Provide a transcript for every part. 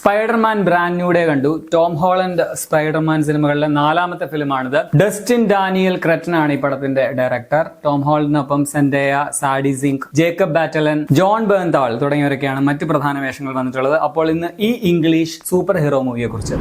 Spiderman brand new day കണ്ടു. Tom Holland Spiderman സിനിമകളിലെ 4ാമത്തെ ഫിലിമാണിത്. Dustin Daniel Cretan ആണ് ഈ പടത്തിന്റെ director. Tom ഹോളണ്ടിനൊപ്പം സെൻഡേയ, സാഡി zinc, Jacob ബാറ്റലൻ, John ബേൺതാൾ തുടങ്ങിയവരൊക്കെയാണ് മറ്റു പ്രധാന വേഷങ്ങൾ വന്നിട്ടുള്ളത്. അപ്പോൾ ഇന്ന് ഈ ഇംഗ്ലീഷ് സൂപ്പർ ഹീറോ മൂവിയെ കുറിച്ച്.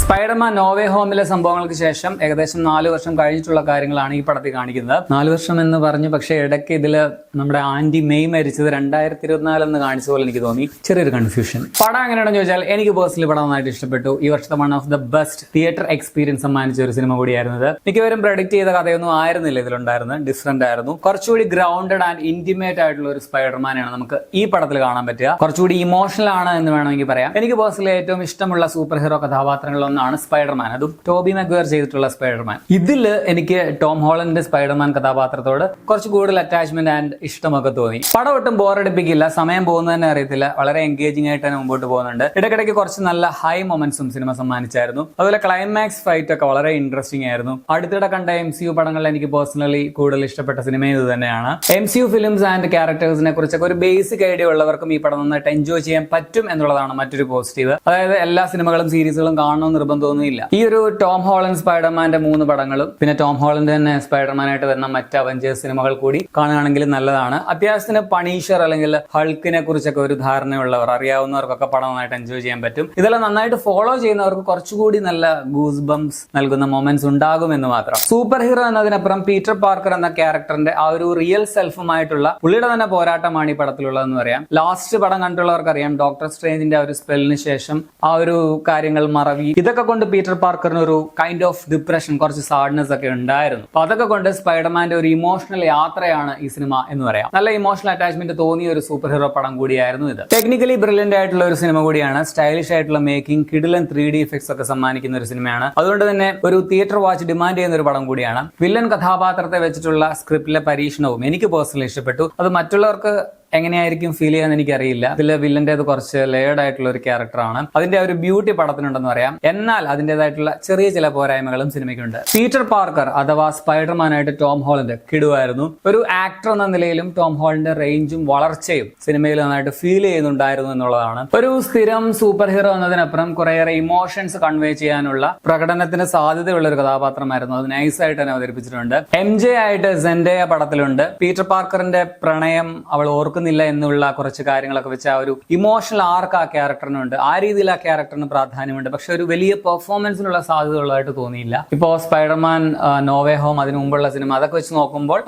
സ്പൈഡർമാൻ നോ വേ ഹോമിലെ സംഭവങ്ങൾക്ക് ശേഷം ഏകദേശം 4 വർഷം കഴിഞ്ഞിട്ടുള്ള കാര്യങ്ങളാണ് ഈ പടത്തിൽ കാണിക്കുന്നത്. 4 വർഷം എന്ന് പറഞ്ഞു, പക്ഷേ ഇടയ്ക്ക് ഇതില് നമ്മുടെ ആന്റി മെയ് മരിച്ചത് 2024 എന്ന് കാണിച്ച പോലെ എനിക്ക് തോന്നി. ചെറിയൊരു കൺഫ്യൂഷൻ. പടം എങ്ങനെയാണെന്ന് ചോദിച്ചാൽ എനിക്ക് പേഴ്സണലി പടം നന്നായിട്ട് ഇഷ്ടപ്പെട്ടു. ഈ വർഷത്തെ one of the best theatre experience സമ്മാനിച്ച ഒരു സിനിമ കൂടിയായിരുന്നത്. മിക്കവരും പ്രഡിക്ട് ചെയ്ത കഥയൊന്നും ആയിരുന്നില്ല ഇതിലുണ്ടായിരുന്നത്. ഡിഫറെന്റ് ആയിരുന്നു. കുറച്ചുകൂടി ഗ്രൗണ്ടഡ് ആൻഡ് ഇന്റിമേറ്റ് ആയിട്ടുള്ള ഒരു സ്പൈഡർമാനാണ് നമുക്ക് ഈ പടത്തിൽ കാണാൻ പറ്റുക. കുറച്ചുകൂടി ഇമോഷണൽ ആണ് എന്ന് വേണമെങ്കിൽ പറയാം. എനിക്ക് പേഴ്സണലി ഏറ്റവും ഇഷ്ടമുള്ള സൂപ്പർ ഹീറോ കഥാപാത്രങ്ങളൊന്നും ആണ് സ്പൈഡർമാൻ. അതും ടോബി മഗ്വയർ ചെയ്തിട്ടുള്ള സ്പൈഡർമാൻ. ഇതില് എനിക്ക് ടോം ഹോളണ്ടിന്റെ സ്പൈഡർമാൻ കഥാപാത്രത്തോട് കുറച്ച് കൂടുതൽ അറ്റാച്ച്മെന്റ് ആൻഡ് ഇഷ്ടമൊക്കെ തോന്നി. പടം ഒട്ടും ബോറടിപ്പിക്കില്ല. സമയം പോകുന്നത് തന്നെ അറിയത്തില്ല. വളരെ എൻഗേജിംഗ് ആയിട്ട് തന്നെ മുമ്പോട്ട് പോകുന്നുണ്ട്. ഇടയ്ക്കിടയ്ക്ക് കുറച്ച് നല്ല ഹൈ മൊമെന്റ്സും സിനിമ സമ്മാനിച്ചായിരുന്നു. അതുപോലെ ക്ലൈമാക്സ് ഫൈറ്റ് ഒക്കെ വളരെ ഇൻട്രസ്റ്റിംഗ് ആയിരുന്നു. അടുത്തിടെ കണ്ട MCU പടങ്ങളിൽ എനിക്ക് പേഴ്സണലി കൂടുതൽ ഇഷ്ടപ്പെട്ട സിനിമയും ഇത് തന്നെയാണ്. MCU ഫിലിംസ് ആൻഡ് ക്യാരക്ടേഴ്സിനെ കുറിച്ചൊക്കെ ഒരു ബേസിക് ഐഡിയ ഉള്ളവർക്കും ഈ പടം നന്നായിട്ട് എൻജോയ് ചെയ്യാൻ പറ്റും എന്നുള്ളതാണ് മറ്റൊരു പോസിറ്റീവ്. അതായത് എല്ലാ സിനിമകളും സീരീസുകളും കാണണമെന്ന് നിർബന്ധമൊന്നുമില്ല. ഈ ഒരു ടോം ഹോളണ്ട് സ്പൈഡർമാന്റെ 3 പടങ്ങളും പിന്നെ ടോം ഹോളണ്ട് തന്നെ സ്പൈഡർമാനായിട്ട് വരുന്ന മറ്റ് അവഞ്ചേഴ്സ് സിനിമകൾ കൂടി കാണുകയാണെങ്കിൽ നല്ലതാണ്. അത്യാവശ്യത്തിന് പണീഷർ അല്ലെങ്കിൽ ഹൾക്കിനെ കുറിച്ചൊക്കെ ഒരു ധാരണയുള്ളവർ, അറിയാവുന്നവർക്കൊക്കെ പടം നന്നായിട്ട് എൻജോയ് ചെയ്യാൻ പറ്റും. ഇതെല്ലാം നന്നായിട്ട് ഫോളോ ചെയ്യുന്നവർക്ക് കുറച്ചുകൂടി നല്ല ഗൂസ് ബംസ് നൽകുന്ന മൊമെന്റ്സ് ഉണ്ടാകുമെന്ന് മാത്രം. സൂപ്പർ ഹീറോ എന്നതിനപ്പുറം പീറ്റർ പാർക്കർ എന്ന ക്യാരക്ടറിന്റെ ആ ഒരു റിയൽ സെൽഫുമായിട്ടുള്ള പുള്ളിയുടെ തന്നെ പോരാട്ടമാണ് ഈ പടത്തിലുള്ളതെന്ന് പറയാം. ലാസ്റ്റ് പടം കണ്ടുള്ളവർക്ക് അറിയാം, ഡോക്ടർ സ്ട്രേഞ്ചിന്റെ ആ ഒരു സ്പെല്ലിന് ശേഷം ആ ഒരു കാര്യങ്ങൾ മറവി, ഇതൊക്കെ കൊണ്ട് പീറ്റർ പാർക്കറിന് ഒരു കൈൻഡ് ഓഫ് ഡിപ്രഷൻ, കുറച്ച് സാഡ്നെസ് ഒക്കെ ഉണ്ടായിരുന്നു. അപ്പൊ അതൊക്കെ കൊണ്ട് സ്പൈഡർമാന്റെ ഒരു ഇമോഷണൽ യാത്രയാണ് ഈ സിനിമ എന്ന് പറയാം. നല്ല ഇമോഷണൽ അറ്റാച്ച്മെന്റ് തോന്നിയ ഒരു സൂപ്പർ ഹീറോ പടം കൂടിയായിരുന്നു ഇത്. ടെക്നിക്കലി ബ്രില്യന്റ് ആയിട്ടുള്ള ഒരു സിനിമ കൂടിയാണ്. സ്റ്റൈലിഷ് ആയിട്ടുള്ള മേക്കിംഗ്, കിടിലൻ 3D ഇഫക്ട്സ് ഒക്കെ സമ്മാനിക്കുന്ന ഒരു സിനിമയാണ്. അതുകൊണ്ട് തന്നെ ഒരു തിയേറ്റർ വാച്ച് ഡിമാൻഡ് ചെയ്യുന്ന ഒരു പടം കൂടിയാണ്. വില്ലൻ കഥാപാത്രത്തെ വെച്ചിട്ടുള്ള സ്ക്രിപ്റ്റിലെ പരീക്ഷണവും എനിക്ക് പേഴ്സണലി ഇഷ്ടപ്പെട്ടു. അത് മറ്റുള്ളവർക്ക് എങ്ങനെയായിരിക്കും ഫീൽ ചെയ്യാൻ എനിക്കറിയില്ല. ഇതിലെ വില്ലന്റേത് കുറച്ച് ലേയർഡ് ആയിട്ടുള്ള ഒരു ക്യാരക്ടറാണ്. അതിന്റെ ഒരു ബ്യൂട്ടി പടത്തിനുണ്ടെന്ന് പറയാം. എന്നാൽ അതിന്റേതായിട്ടുള്ള ചെറിയ ചില പോരായ്മകളും സിനിമയ്ക്കുണ്ട്. പീറ്റർ പാർക്കർ അഥവാ സ്പൈഡർമാനായിട്ട് ടോം ഹോളണ്ട് കിടുവായിരുന്നു. ഒരു ആക്ടർ എന്ന നിലയിലും ടോം ഹോളണ്ടിന്റെ റേഞ്ചും വളർച്ചയും സിനിമയിൽ നന്നായിട്ട് ഫീൽ ചെയ്യുന്നുണ്ടായിരുന്നു എന്നുള്ളതാണ്. ഒരു സ്ഥിരം സൂപ്പർ ഹീറോ എന്നതിനപ്പുറം കുറേയേറെ ഇമോഷൻസ് കൺവേ ചെയ്യാനുള്ള പ്രകടനത്തിന് സാധ്യതയുള്ള ഒരു കഥാപാത്രമായിരുന്നു. അത് നൈസായിട്ട് തന്നെ അവതരിപ്പിച്ചിട്ടുണ്ട്. MJ ആയിട്ട് സെൻഡേയ പടത്തിലുണ്ട്. പീറ്റർ പാർക്കറിന്റെ പ്രണയം അവൾ ില്ല എന്നുള്ള കുറച്ച് കാര്യങ്ങളൊക്കെ വെച്ച് ആ ഒരു ഇമോഷണൽ ആർക്ക് ആ ക്യാരക്ടറിനുണ്ട്. ആ രീതിയിൽ ആ ക്യാരക്ടറിന് പ്രാധാന്യമുണ്ട്. പക്ഷെ ഒരു വലിയ പെർഫോമൻസിനുള്ള സാധ്യത ഉള്ളതായിട്ട് തോന്നിയില്ല. ഇപ്പോ സ്പൈഡർമാൻ നോ വേ ഹോം, അതിനു മുമ്പുള്ള സിനിമ, അതൊക്കെ വെച്ച് നോക്കുമ്പോൾ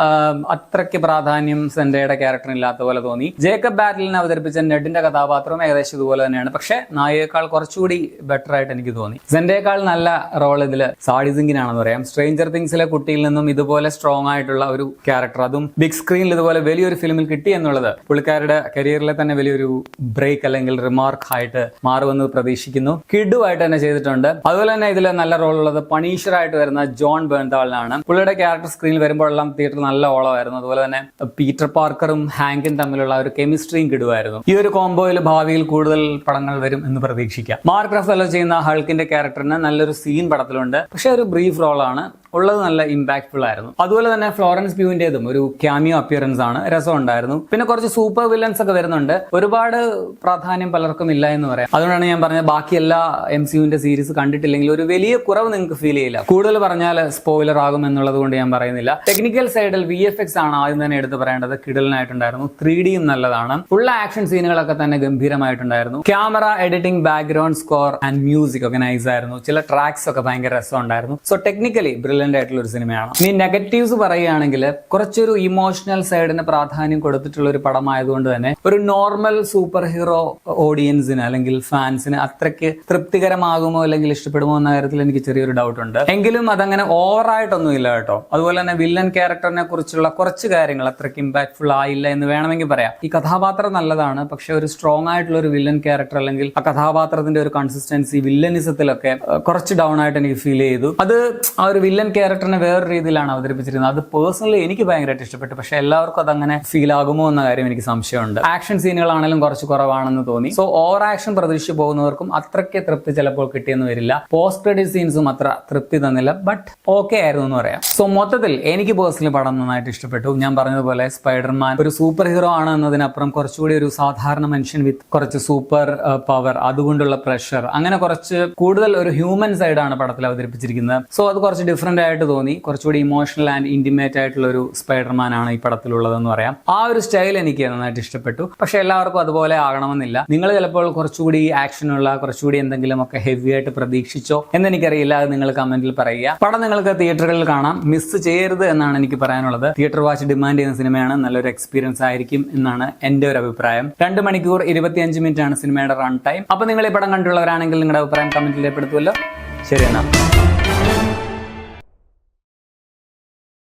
അത്രയ്ക്ക് പ്രാധാന്യം സെൻഡയുടെ ക്യാരക്ടറിന് ഇല്ലാത്ത പോലെ തോന്നി. ജേക്കബ് ബാറ്റലിനെ അവതരിപ്പിച്ച നെഡിന്റെ കഥാപാത്രവും ഏകദേശം ഇതുപോലെ തന്നെയാണ്. പക്ഷെ നായികയേക്കാൾ കുറച്ചുകൂടി ബെറ്റർ ആയിട്ട് എനിക്ക് തോന്നി. സെൻഡയേക്കാൾ നല്ല റോൾ ഇതിൽ സാഡി സിങ്കിനാണെന്ന് പറയാം. സ്ട്രേഞ്ചർ തിങ്സിലെ കുട്ടിയിൽ നിന്നും ഇതുപോലെ സ്ട്രോങ് ആയിട്ടുള്ള ഒരു ക്യാരക്ടർ, അതും ബിഗ് സ്ക്രീനിൽ ഇതുപോലെ വലിയൊരു ഫിലിമിൽ കിട്ടി എന്നുള്ളത് പുള്ളിക്കാരുടെ കരിയറിലെ തന്നെ വലിയൊരു ബ്രേക്ക് അല്ലെങ്കിൽ റിമാർക്ക് ആയിട്ട് മാറുമെന്ന് പ്രതീക്ഷിക്കുന്നു. കിഡുമായിട്ട് തന്നെ ചെയ്തിട്ടുണ്ട്. അതുപോലെ തന്നെ ഇതിൽ നല്ല റോൾ ഉള്ളത് പണീഷർ ആയിട്ട് വരുന്ന ജോൺ ബേൺതാളിനാണ്. പുള്ളിയുടെ ക്യാരക്ടർ സ്ക്രീനിൽ വരുമ്പോഴെല്ലാം തിയേറ്റർ നല്ല ഓളമായിരുന്നു. അതുപോലെ തന്നെ പീറ്റർ പാർക്കറും ഹാങ്കും തമ്മിലുള്ള ഒരു കെമിസ്ട്രിയും കിടുവായിരുന്നു. ഈ ഒരു കോംബോയിൽ ഭാവിയിൽ കൂടുതൽ പടങ്ങൾ വരും എന്ന് പ്രതീക്ഷിക്കാം. മാർക്ക് റഫലോ ചെയ്യുന്ന ഹൾക്കിന്റെ ക്യാരക്ടറിന് നല്ലൊരു സീൻ പടത്തിലുണ്ട്. പക്ഷെ ഒരു ബ്രീഫ് റോളാണ് ഉള്ളത്. നല്ല ഇമ്പാക്ട്ഫുൾ ആയിരുന്നു. അതുപോലെ തന്നെ ഫ്ലോറൻസ് പ്യൂവിന്റേതും ഒരു ക്യാമിയോ അപ്പിയറൻസ് ആണ്. രസം ഉണ്ടായിരുന്നു. പിന്നെ കുറച്ച് സൂപ്പർ വില്ലൻസ് ഒക്കെ വരുന്നുണ്ട്. ഒരുപാട് പ്രാധാന്യം പലർക്കും ഇല്ല എന്ന് പറയാം. അതുകൊണ്ടാണ് ഞാൻ പറഞ്ഞത്, ബാക്കി എല്ലാ MCUവിന്റെ സീരീസ് കണ്ടിട്ടില്ലെങ്കിൽ ഒരു വലിയ കുറവ് നിങ്ങൾക്ക് ഫീൽ ചെയ്യില്ല. കൂടുതൽ പറഞ്ഞാൽ സ്പോയിലർ ആകും എന്നുള്ളത് കൊണ്ട് ഞാൻ പറയുന്നില്ല. ടെക്നിക്കൽ സൈഡിൽ VFX ആണ് ആദ്യം തന്നെ എടുത്ത് പറയേണ്ടത്. കിടലിനായിട്ടുണ്ടായിരുന്നു. 3Dയും നല്ലതാണ്. ഉള്ള ആക്ഷൻ സീനുകളൊക്കെ തന്നെ ഗംഭീരമായിട്ടുണ്ടായിരുന്നു. Camera, editing, background score and music ഒക്കെ നൈസ് ആയിരുന്നു. ചില ട്രാക്സ് ഒക്കെ ഭയങ്കര രസമുണ്ടായിരുന്നു. സോ ടെക്നിക്കലി ആയിട്ടുള്ള ഒരു സിനിമയാണ്. ഇനി നെഗറ്റീവ്സ് പറയുകയാണെങ്കിൽ കുറച്ചൊരു ഇമോഷണൽ സൈഡിന് പ്രാധാന്യം കൊടുത്തിട്ടുള്ള ഒരു പടമായതുകൊണ്ട് തന്നെ ഒരു നോർമൽ സൂപ്പർ ഹീറോ ഓഡിയൻസിന് അല്ലെങ്കിൽ ഫാൻസിന് അത്രയ്ക്ക് തൃപ്തികരമാകുമോ അല്ലെങ്കിൽ ഇഷ്ടപ്പെടുമോ എന്ന കാര്യത്തിൽ എനിക്ക് ചെറിയൊരു ഡൗട്ട് ഉണ്ട്. എങ്കിലും അതങ്ങനെ ഓവറായിട്ടൊന്നും ഇല്ല കേട്ടോ. അതുപോലെ തന്നെ വില്ലൻ ക്യാരക്ടറിനെ കുറിച്ചുള്ള കുറച്ച് കാര്യങ്ങൾ അത്രയ്ക്ക് ഇമ്പാക്ട്ഫുൾ ആയില്ല എന്ന് വേണമെങ്കിൽ പറയാം. ഈ കഥാപാത്രം നല്ലതാണ്, പക്ഷെ ഒരു സ്ട്രോങ് ആയിട്ടുള്ള ഒരു വില്ലൻ ക്യാരക്ടർ അല്ലെങ്കിൽ ആ കഥാപാത്രത്തിന്റെ ഒരു കൺസിസ്റ്റൻസി വില്ലനിസത്തിലൊക്കെ കുറച്ച് ഡൗൺ ആയിട്ട് എനിക്ക് ഫീൽ ചെയ്തു. അത് ആ ഒരു വില്ലൻ ക്യാരക്ടറിനെ വേറെ രീതിയിലാണ് അവതരിപ്പിച്ചിരുന്നത്. അത് പേഴ്സണലി എനിക്ക് ഭയങ്കരമായിട്ട് ഇഷ്ടപ്പെട്ടു. പക്ഷെ എല്ലാവർക്കും അതങ്ങനെ ഫീൽ ആകുമോ എന്ന കാര്യം എനിക്ക് സംശയമുണ്ട്. ആക്ഷൻ സീനുകളാണെങ്കിലും കുറച്ച് കുറവാണെന്ന് തോന്നി. സോ ഓവർ ആക്ഷൻ പ്രതീക്ഷിച്ച് പോകുന്നവർക്കും അത്രയ്ക്ക് തൃപ്തി ചിലപ്പോൾ കിട്ടിയെന്ന് വരില്ല. പോസ്റ്റ് ക്രെഡിറ്റ് സീൻസും അത്ര തൃപ്തി തന്നില്ല. ബട്ട് ഓക്കെ ആയിരുന്നു എന്ന് പറയാം. സോ മൊത്തത്തിൽ എനിക്ക് പേഴ്സണലി പടം നന്നായിട്ട് ഇഷ്ടപ്പെട്ടു. ഞാൻ പറഞ്ഞതുപോലെ സ്പൈഡർമാൻ ഒരു സൂപ്പർ ഹീറോ ആണ് എന്നതിനപ്പുറം കുറച്ചുകൂടി ഒരു സാധാരണ മനുഷ്യൻ വിത്ത് കുറച്ച് സൂപ്പർ പവർ, അതുകൊണ്ടുള്ള പ്രഷർ, അങ്ങനെ കുറച്ച് കൂടുതൽ ഒരു ഹ്യൂമൻ സൈഡാണ് പടത്തിൽ അവതരിപ്പിച്ചിരിക്കുന്നത്. സോ അത് കുറച്ച് ഡിഫറെന്റ് ആയിട്ട് തോന്നി. കുറച്ചുകൂടി ഇമോഷണൽ ആൻഡ് ഇന്റിമേറ്റ് ആയിട്ടുള്ള ഒരു സ്പൈഡർമാൻ ആണ് ഈ പടത്തിലുള്ളതെന്ന് പറയാം. ആ ഒരു സ്റ്റൈൽ എനിക്ക് നന്നായിട്ട് ഇഷ്ടപ്പെട്ടു. പക്ഷെ എല്ലാവർക്കും അതുപോലെ ആകണമെന്നില്ല. നിങ്ങൾ ചിലപ്പോൾ കുറച്ചുകൂടി ആക്ഷനുള്ള, കുറച്ചുകൂടി എന്തെങ്കിലും ഒക്കെ ഹെവി ആയിട്ട് പ്രതീക്ഷിച്ചോ എന്നെനിക്കറിയില്ല. അത് നിങ്ങൾ കമന്റിൽ പറയുക. പടം നിങ്ങൾക്ക് തിയേറ്ററുകളിൽ കാണാം, മിസ് ചെയ്യരുത് എന്നാണ് എനിക്ക് പറയാനുള്ളത്. തിയേറ്റർ വാച്ച് ഡിമാൻഡ് ചെയ്യുന്ന സിനിമയാണ്, നല്ലൊരു എക്സ്പീരിയൻസ് ആയിരിക്കും എന്നാണ് എന്റെ ഒരു അഭിപ്രായം. 2 മണിക്കൂർ 25 മിനിറ്റ് ആണ് സിനിമയുടെ റൺ ടൈം. അപ്പൊ നിങ്ങൾ ഈ പടം കണ്ടുള്ളവരാണെങ്കിൽ നിങ്ങളുടെ അഭിപ്രായം കമന്റിൽ രേഖപ്പെടുത്തുമല്ലോ. ശരി എന്നാ.